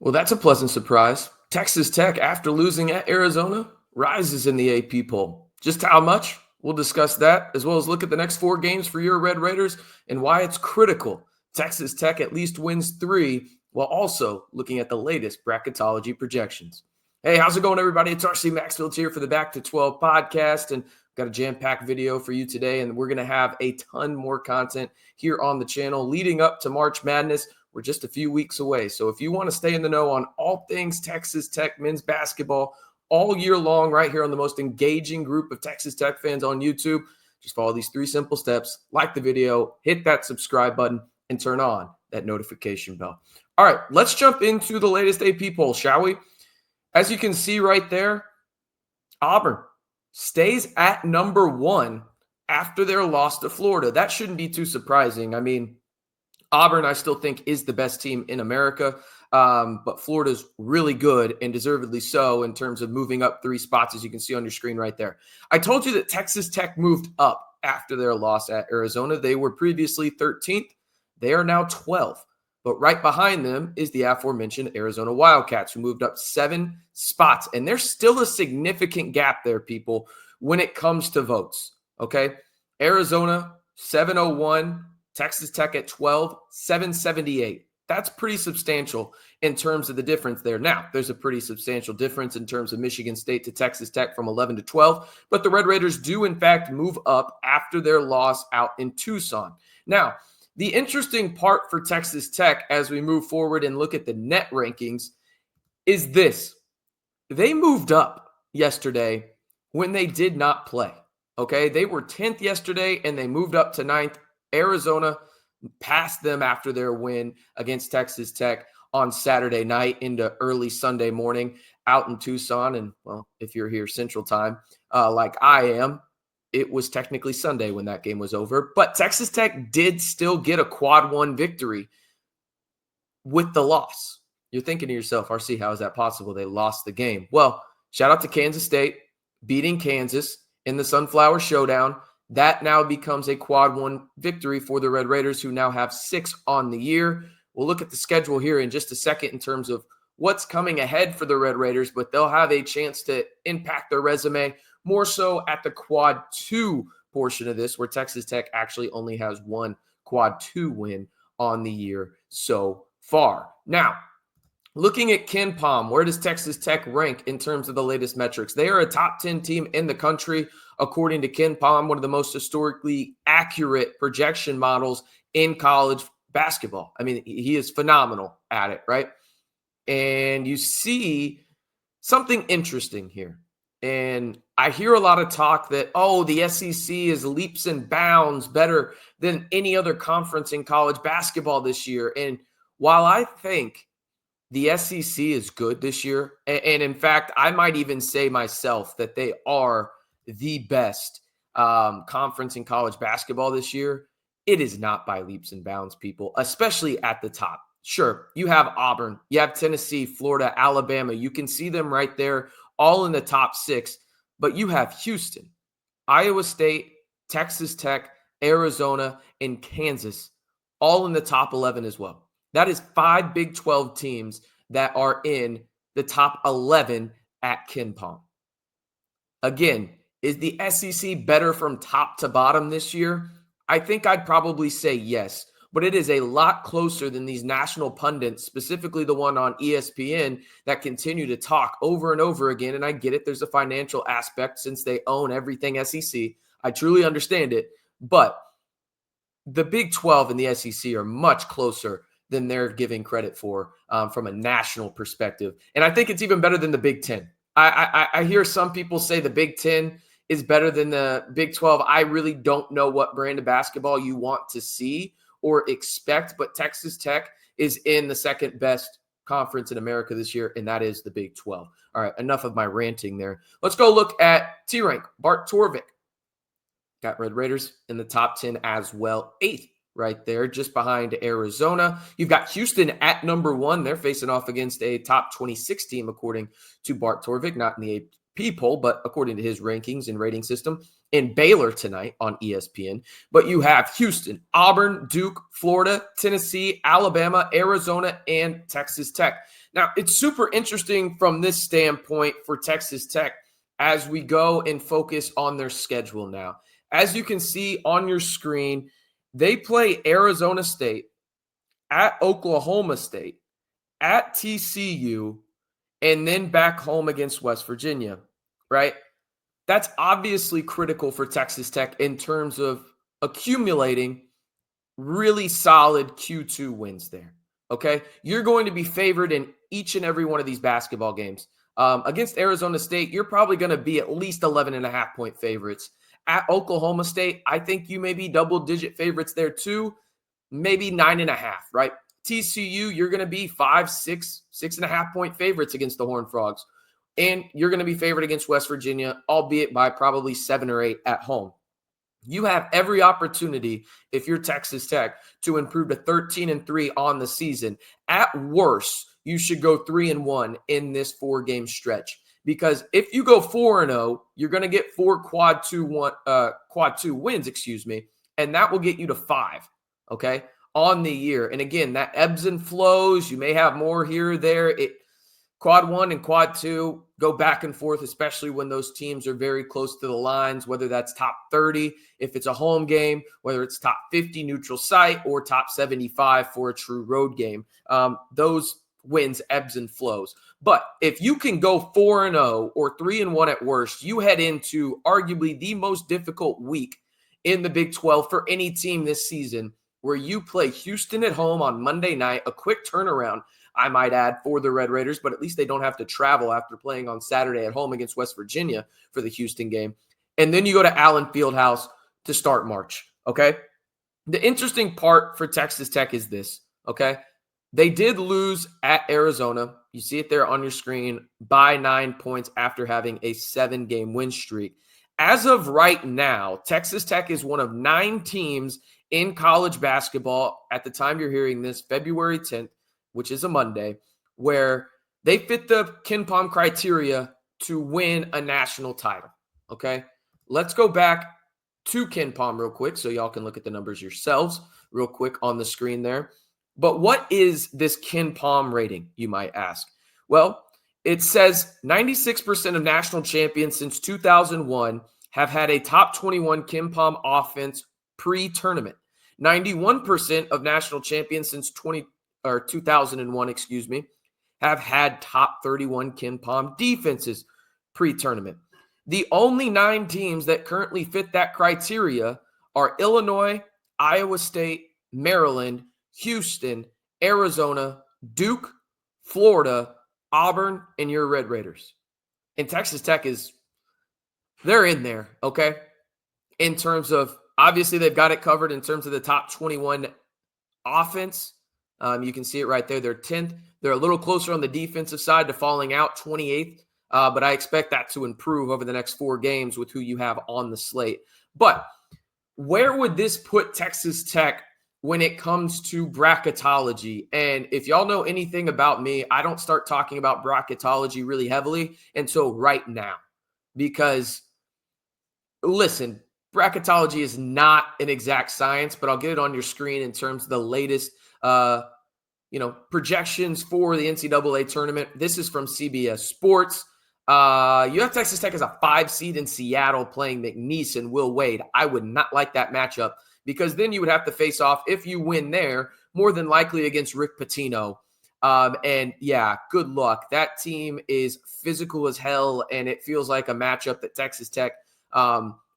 Well, that's a pleasant surprise. Texas Tech, after losing at Arizona, rises in the AP poll. Just how much? We'll discuss that, as well as look at the next 4 games for your Red Raiders and why it's critical Texas Tech at least wins 3, while also looking at the latest Bracketology projections. Hey, how's it going, everybody? It's RC Maxfield here for the Back to 12 podcast, and got a jam-packed video for you today, and we're going to have a ton more content here on the channel leading up to March Madness. We're just a few weeks away. So if you want to stay in the know on all things Texas Tech men's basketball all year long, right here on the most engaging group of Texas Tech fans on YouTube, just follow these 3 simple steps. Like the video, hit that subscribe button, and turn on that notification bell. All right, let's jump into the latest AP poll, shall we? As you can see right there, Auburn stays at number 1 after their loss to Florida. That shouldn't be too surprising. I mean, Auburn, I still think, is the best team in America, but Florida's really good and deservedly so in terms of moving up 3 spots, as you can see on your screen right there. I told you that Texas Tech moved up after their loss at Arizona. They were previously 13th. They are now 12th. But right behind them is the aforementioned Arizona Wildcats, who moved up 7 spots. And there's still a significant gap there, people, when it comes to votes. Okay? Arizona, 701. Texas Tech at 12, 778. That's pretty substantial in terms of the difference there. Now, there's a pretty substantial difference in terms of Michigan State to Texas Tech from 11 to 12, but the Red Raiders do, in fact, move up after their loss out in Tucson. Now, the interesting part for Texas Tech as we move forward and look at the net rankings is this. They moved up yesterday when they did not play, okay? They were 10th yesterday, and they moved up to 9th. Arizona passed them after their win against Texas Tech on Saturday night into early Sunday morning out in Tucson. And, well, if you're here Central Time, like I am, it was technically Sunday when that game was over. But Texas Tech did still get a quad 1 victory with the loss. You're thinking to yourself, RC, how is that possible? They lost the game. Well, shout out to Kansas State beating Kansas in the Sunflower Showdown. That now becomes a quad 1 victory for the Red Raiders, who now have 6 on the year. We'll look at the schedule here in just a second in terms of what's coming ahead for the Red Raiders, but they'll have a chance to impact their resume more so at the quad 2 portion of this, where Texas Tech actually only has 1 quad 2 win on the year so far. Now, looking at KenPom, where does Texas Tech rank in terms of the latest metrics? They are a top 10 team in the country, according to KenPom, one of the most historically accurate projection models in college basketball. I mean, he is phenomenal at it, right? And you see something interesting here. And I hear a lot of talk that, oh, the SEC is leaps and bounds better than any other conference in college basketball this year. And while I think the SEC is good this year, and in fact, I might even say myself that they are the best conference in college basketball this year, it is not by leaps and bounds, people, especially at the top. Sure, you have Auburn, you have Tennessee, Florida, Alabama. You can see them right there, all in the top 6. But you have Houston, Iowa State, Texas Tech, Arizona, and Kansas, all in the top 11 as well. That is 5 Big 12 teams that are in the top 11 at KenPom. Again, is the SEC better from top to bottom this year? I think I'd probably say yes, but it is a lot closer than these national pundits, specifically the one on ESPN, that continue to talk over and over again. And I get it. There's a financial aspect since they own everything SEC. I truly understand it. But the Big 12 and the SEC are much closer than they're giving credit for from a national perspective. And I think it's even better than the Big 10. I hear some people say the Big 10 is better than the Big 12. I really don't know what brand of basketball you want to see or expect, but Texas Tech is in the second best conference in America this year, and that is the Big 12. All right, enough of my ranting there. Let's go look at T-Rank. Bart Torvik got Red Raiders in the top 10 as well. 8th right there, just behind Arizona. You've got Houston at number 1. They're facing off against a top 26 team, according to Bart Torvik, not in the AP poll, but according to his rankings and rating system. and Baylor tonight on ESPN. But you have Houston, Auburn, Duke, Florida, Tennessee, Alabama, Arizona, and Texas Tech. Now, it's super interesting from this standpoint for Texas Tech as we go and focus on their schedule now. As you can see on your screen, they play Arizona State, at Oklahoma State, at TCU, and then back home against West Virginia, right? That's obviously critical for Texas Tech in terms of accumulating really solid Q2 wins there, okay? You're going to be favored in each and every one of these basketball games. Against Arizona State, you're probably going to be at least 11.5-point favorites. At Oklahoma State, I think you may be double-digit favorites there too, maybe 9.5, right? TCU, you're going to be 5, 6, 6.5-point favorites against the Horned Frogs. And you're going to be favored against West Virginia, albeit by probably 7 or 8 at home. You have every opportunity, if you're Texas Tech, to improve to 13-3 on the season. At worst, you should go 3-1 in this 4-game stretch. Because if you go 4-0, you're going to get 4 quad 2 wins, and that will get you to 5, okay, on the year. And again, that ebbs and flows. You may have more here or there. Quad 1 and quad 2 go back and forth, especially when those teams are very close to the lines, whether that's top 30 if it's a home game, whether it's top 50 neutral site, or top 75 for a true road game. Those wins ebbs and flows. But if you can go 4-0 or 3-1 at worst, you head into arguably the most difficult week in the Big 12 for any team this season, where you play Houston at home on Monday night, a quick turnaround, I might add, for the Red Raiders, but at least they don't have to travel after playing on Saturday at home against West Virginia for the Houston game. And then you go to Allen Fieldhouse to start March, okay? The interesting part for Texas Tech is this, okay? They did lose at Arizona. You see it there on your screen, by 9 points after having a 7-game win streak. As of right now, Texas Tech is one of 9 teams in college basketball at the time you're hearing this, February 10th, which is a Monday, where they fit the KenPom criteria to win a national title, okay? Let's go back to KenPom real quick so y'all can look at the numbers yourselves real quick on the screen there. But what is this KenPom rating, you might ask? Well, it says 96% of national champions since 2001 have had a top 21 KenPom offense pre-tournament. 91% of national champions since 2001, have had top 31 KenPom defenses pre-tournament. The only 9 teams that currently fit that criteria are Illinois, Iowa State, Maryland, Houston, Arizona, Duke, Florida, Auburn, and your Red Raiders. And Texas Tech they're in there, okay? In terms of, obviously they've got it covered in terms of the top 21 offense. You can see it right there. They're 10th. They're a little closer on the defensive side to falling out, 28th. But I expect that to improve over the next 4 games with who you have on the slate. But where would this put Texas Tech when it comes to bracketology? And if y'all know anything about me, I don't start talking about bracketology really heavily until right now. Because, listen, bracketology is not an exact science, but I'll get it on your screen in terms of the latest projections for the NCAA tournament. This is from CBS Sports. You have Texas Tech as a 5 seed in Seattle playing McNeese and Will Wade. I would not like that matchup, because then you would have to face off, if you win there, more than likely against Rick Pitino. And yeah, good luck. That team is physical as hell, and it feels like a matchup that Texas Tech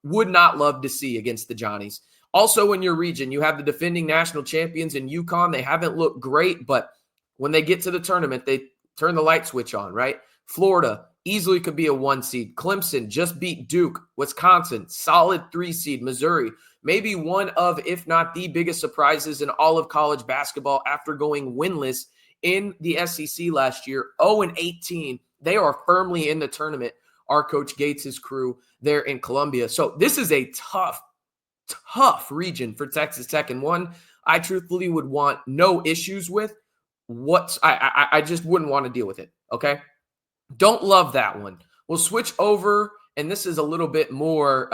would not love to see against the Johnnies. Also in your region, you have the defending national champions in UConn. They haven't looked great, but when they get to the tournament, they turn the light switch on, right? Florida easily could be a 1 seed. Clemson just beat Duke. Wisconsin, solid 3 seed. Missouri, maybe one of, if not the biggest surprises in all of college basketball after going winless in the SEC last year, 0-18. They are firmly in the tournament. Our Coach Gates' crew there in Columbia. So this is a tough region for Texas Tech, and one I truthfully would want no issues with. I just wouldn't want to deal with it, okay? Don't love that one. We'll switch over, and this is a little bit more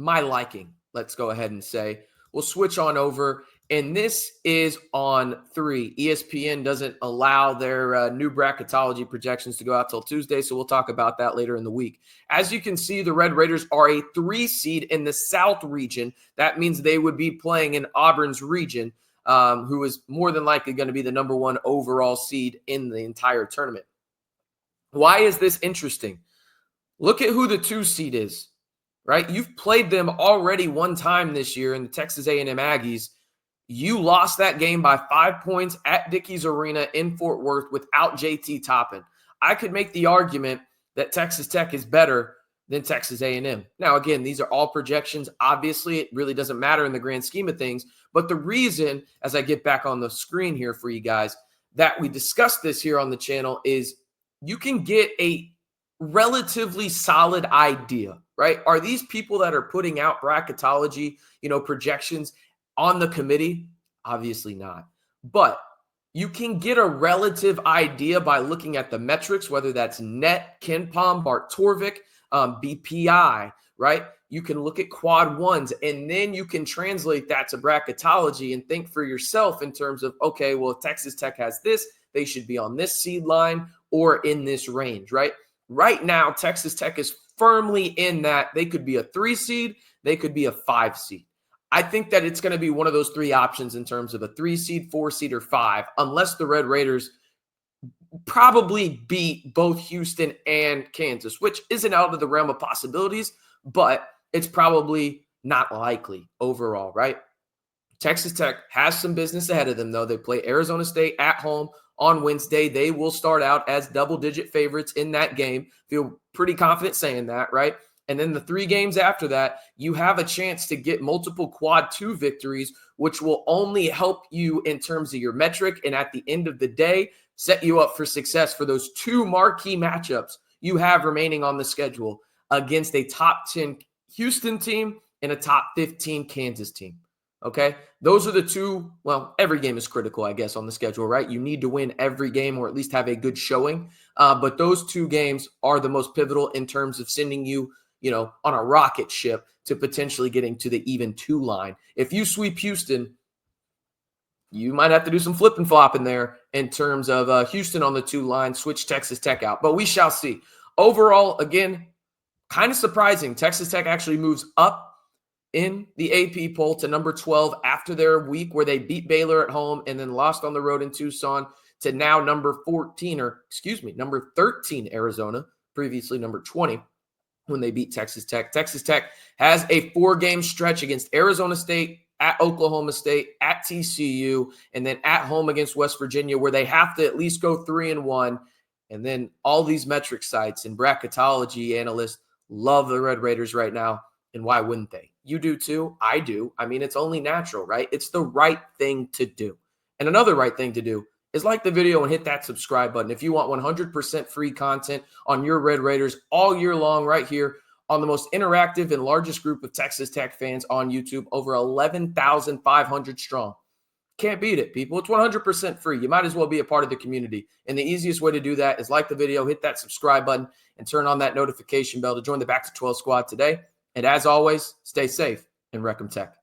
my liking, let's go ahead and say. We'll switch on over, and this is on 3. ESPN doesn't allow their new bracketology projections to go out till Tuesday, so we'll talk about that later in the week. As you can see, the Red Raiders are a 3 seed in the South region. That means they would be playing in Auburn's region, who is more than likely going to be the number 1 overall seed in the entire tournament. Why is this interesting? Look at who the 2 seed is. Right? You've played them already one time this year in the Texas A&M Aggies. You lost that game by 5 points at Dickies Arena in Fort Worth without JT Toppin. I could make the argument that Texas Tech is better than Texas A&M. Now, again, these are all projections. Obviously, it really doesn't matter in the grand scheme of things. But the reason, as I get back on the screen here for you guys, that we discussed this here on the channel is you can get a relatively solid idea, right? Are these people that are putting out bracketology, projections on the committee? Obviously not. But you can get a relative idea by looking at the metrics, whether that's net, KenPom, Bart Torvik, BPI, right? You can look at quad ones, and then you can translate that to bracketology and think for yourself in terms of, okay, well, if Texas Tech has this, they should be on this seed line or in this range, right? Right now, Texas Tech is firmly in that they could be a 3 seed, they could be a 5 seed. I think that it's going to be one of those 3 options in terms of a 3 seed, 4 seed, or 5, unless the Red Raiders probably beat both Houston and Kansas, which isn't out of the realm of possibilities, but it's probably not likely overall, right? Texas Tech has some business ahead of them, though. They play Arizona State at home on Wednesday. They will start out as double-digit favorites in that game. Feel pretty confident saying that, right? And then the 3 games after that, you have a chance to get multiple quad 2 victories, which will only help you in terms of your metric. And at the end of the day, set you up for success for those 2 marquee matchups you have remaining on the schedule against a top 10 Houston team and a top 15 Kansas team. Okay, those are the 2. Well, every game is critical, I guess, on the schedule, right? You need to win every game or at least have a good showing. But those 2 games are the most pivotal in terms of sending you, on a rocket ship to potentially getting to the even 2 line. If you sweep Houston, you might have to do some flip and flop in there in terms of Houston on the 2 line, switch Texas Tech out. But we shall see. Overall, again, kind of surprising. Texas Tech actually moves up in the AP poll to number 12 after their week where they beat Baylor at home and then lost on the road in Tucson to now number 13 Arizona, previously number 20 when they beat Texas Tech. Texas Tech has a 4-game stretch against Arizona State, at Oklahoma State, at TCU, and then at home against West Virginia where they have to at least go 3-1. And then all these metric sites and bracketology analysts love the Red Raiders right now. And why wouldn't they? You do too. I do. I mean, it's only natural, right? It's the right thing to do. And another right thing to do is like the video and hit that subscribe button if you want 100% free content on your Red Raiders all year long right here on the most interactive and largest group of Texas Tech fans on YouTube, over 11,500 strong. Can't beat it, people. It's 100% free. You might as well be a part of the community. And the easiest way to do that is like the video, hit that subscribe button, and turn on that notification bell to join the Back to 12 squad today. And as always, stay safe and Wreck 'em Tech.